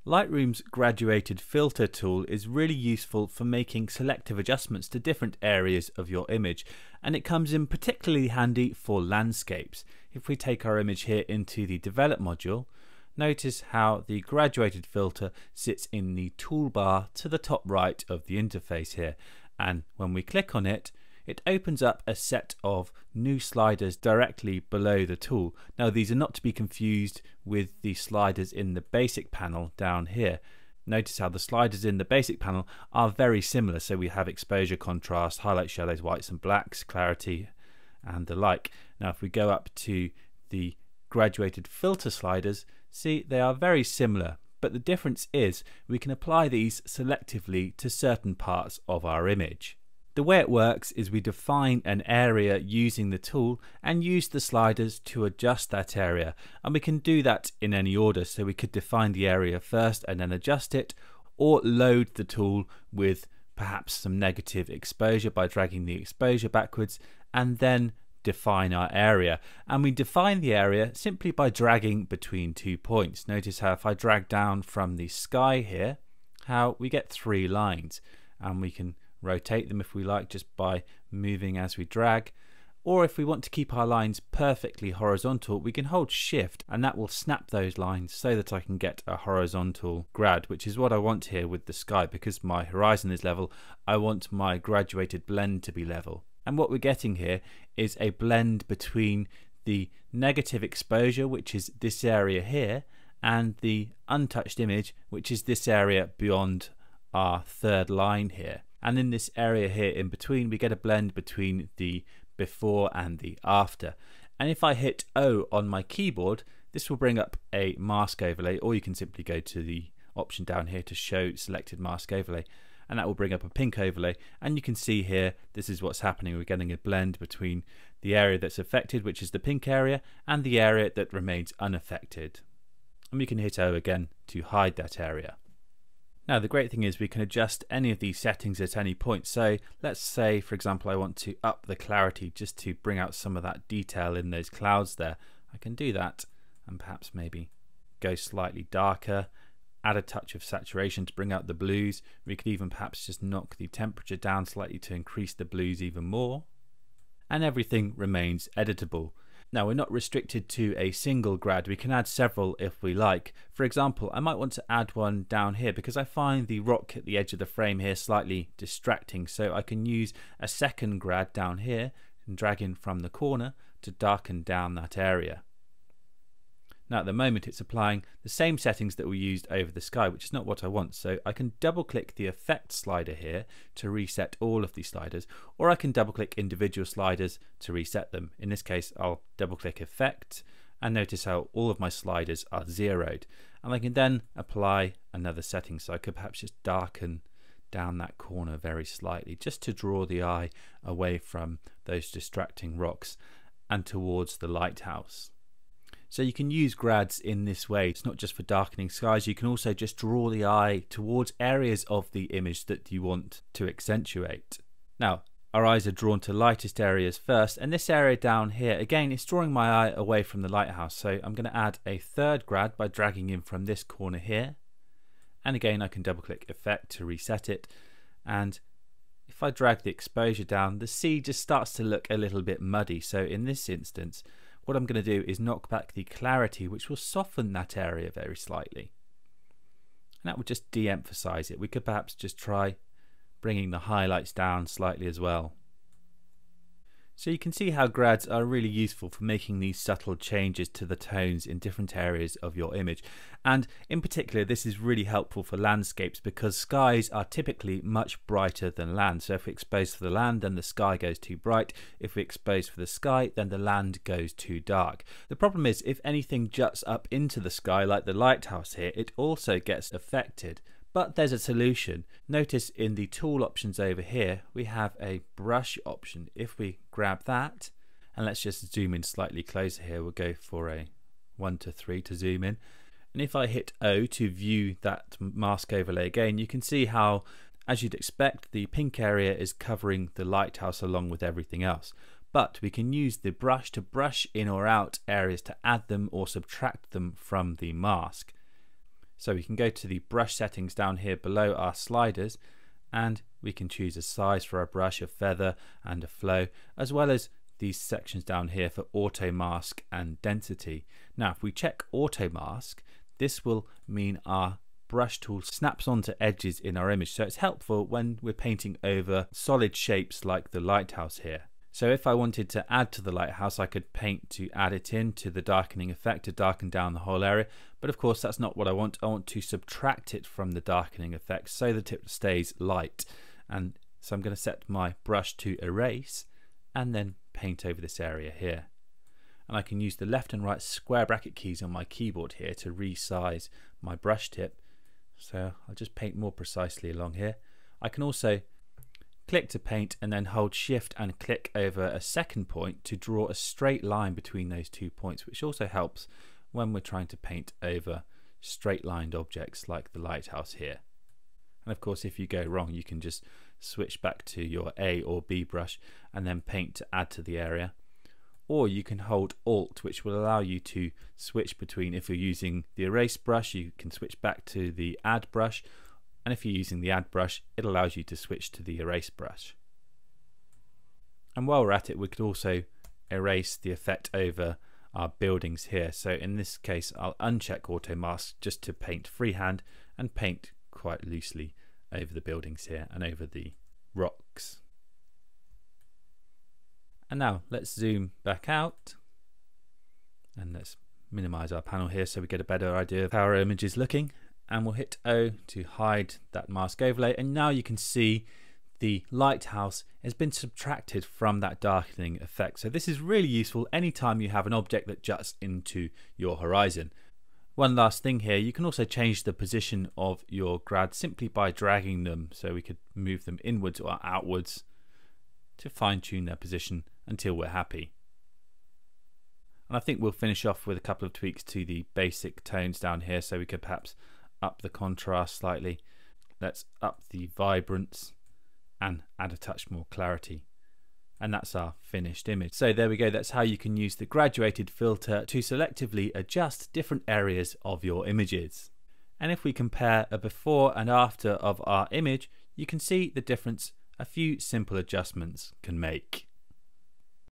Lightroom's graduated filter tool is really useful for making selective adjustments to different areas of your image, and it comes in particularly handy for landscapes. If we take our image here into the develop module, notice how the graduated filter sits in the toolbar to the top right of the interface here, and when we click on it, it opens up a set of new sliders directly below the tool. Now these are not to be confused with the sliders in the basic panel down here. Notice how the sliders in the basic panel are very similar, so we have exposure, contrast, highlights, shadows, whites and blacks, clarity and the like. Now if we go up to the graduated filter sliders, see they are very similar, but the difference is we can apply these selectively to certain parts of our image. The way it works is we define an area using the tool and use the sliders to adjust that area, and we can do that in any order. So we could define the area first and then adjust it, or load the tool with perhaps some negative exposure by dragging the exposure backwards and then define our area. And we define the area simply by dragging between 2 points. Notice how if I drag down from the sky here, how we get 3 lines, and we can rotate them if we like just by moving as we drag, or if we want to keep our lines perfectly horizontal, we can hold shift and that will snap those lines so that I can get a horizontal grad, which is what I want here with the sky. Because my horizon is level, I want my graduated blend to be level, and what we're getting here is a blend between the negative exposure, which is this area here, and the untouched image, which is this area beyond our third line here. And in this area here in between, we get a blend between the before and the after. And if I hit O on my keyboard, this will bring up a mask overlay, or you can simply go to the option down here to show selected mask overlay, and that will bring up a pink overlay. And you can see here, this is what's happening. We're getting a blend between the area that's affected, which is the pink area, and the area that remains unaffected. And we can hit O again to hide that area. Now the great thing is we can adjust any of these settings at any point. So let's say, for example, I want to up the clarity just to bring out some of that detail in those clouds there. I can do that and perhaps maybe go slightly darker, add a touch of saturation to bring out the blues. We could even perhaps just knock the temperature down slightly to increase the blues even more. And everything remains editable. Now we're not restricted to a single grad, we can add several if we like. For example, I might want to add one down here because I find the rock at the edge of the frame here slightly distracting, so I can use a second grad down here and drag in from the corner to darken down that area. Now at the moment it's applying the same settings that we used over the sky, which is not what I want, so I can double click the effect slider here to reset all of these sliders, or I can double click individual sliders to reset them. In this case I'll double click effect, and notice how all of my sliders are zeroed, and I can then apply another setting. So I could perhaps just darken down that corner very slightly just to draw the eye away from those distracting rocks and towards the lighthouse. So you can use grads in this way. It's not just for darkening skies, you can also just draw the eye towards areas of the image that you want to accentuate. Now our eyes are drawn to lightest areas first, and this area down here again is drawing my eye away from the lighthouse, so I'm going to add a third grad by dragging in from this corner here, and again I can double click effect to reset it, and if I drag the exposure down, the sea just starts to look a little bit muddy. So in this instance what I'm going to do is knock back the clarity, which will soften that area very slightly. And that will just de-emphasize it. We could perhaps just try bringing the highlights down slightly as well. So you can see how grads are really useful for making these subtle changes to the tones in different areas of your image. And in particular, this is really helpful for landscapes because skies are typically much brighter than land. So if we expose for the land, then the sky goes too bright. If we expose for the sky, then the land goes too dark. The problem is if anything juts up into the sky, like the lighthouse here, it also gets affected. But there's a solution. Notice in the tool options over here we have a brush option. If we grab that, and let's just zoom in slightly closer here, we'll go for a 1 to 3 to zoom in, and if I hit O to view that mask overlay again, you can see how, as you'd expect, the pink area is covering the lighthouse along with everything else. But we can use the brush to brush in or out areas to add them or subtract them from the mask. So we can go to the brush settings down here below our sliders, and we can choose a size for our brush, a feather and a flow, as well as these sections down here for auto mask and density. Now if we check auto mask, this will mean our brush tool snaps onto edges in our image, so it's helpful when we're painting over solid shapes like the lighthouse here. So if I wanted to add to the lighthouse, I could paint to add it into the darkening effect to darken down the whole area, but of course that's not what I want. I want to subtract it from the darkening effect so that it stays light. And so I'm going to set my brush to erase and then paint over this area here. And I can use the left and right square bracket keys on my keyboard here to resize my brush tip. So I'll just paint more precisely along here. I can also click to paint and then hold shift and click over a second point to draw a straight line between those 2 points, which also helps when we're trying to paint over straight lined objects like the lighthouse here. And of course if you go wrong, you can just switch back to your A or B brush and then paint to add to the area. Or you can hold Alt, which will allow you to switch between, if you're using the erase brush, you can switch back to the add brush, and if you're using the add brush, it allows you to switch to the erase brush. And while we're at it, we could also erase the effect over our buildings here. So in this case, I'll uncheck auto mask just to paint freehand and paint quite loosely over the buildings here and over the rocks. And now let's zoom back out and let's minimize our panel here so we get a better idea of how our image is looking. And we'll hit O to hide that mask overlay, and now you can see the lighthouse has been subtracted from that darkening effect. So this is really useful anytime you have an object that juts into your horizon. One last thing here, you can also change the position of your grad simply by dragging them, so we could move them inwards or outwards to fine-tune their position until we're happy. And I think we'll finish off with a couple of tweaks to the basic tones down here, so we could perhaps up the contrast slightly. Let's up the vibrance and add a touch more clarity. And that's our finished image. So there we go, that's how you can use the graduated filter to selectively adjust different areas of your images. And if we compare a before and after of our image, you can see the difference a few simple adjustments can make.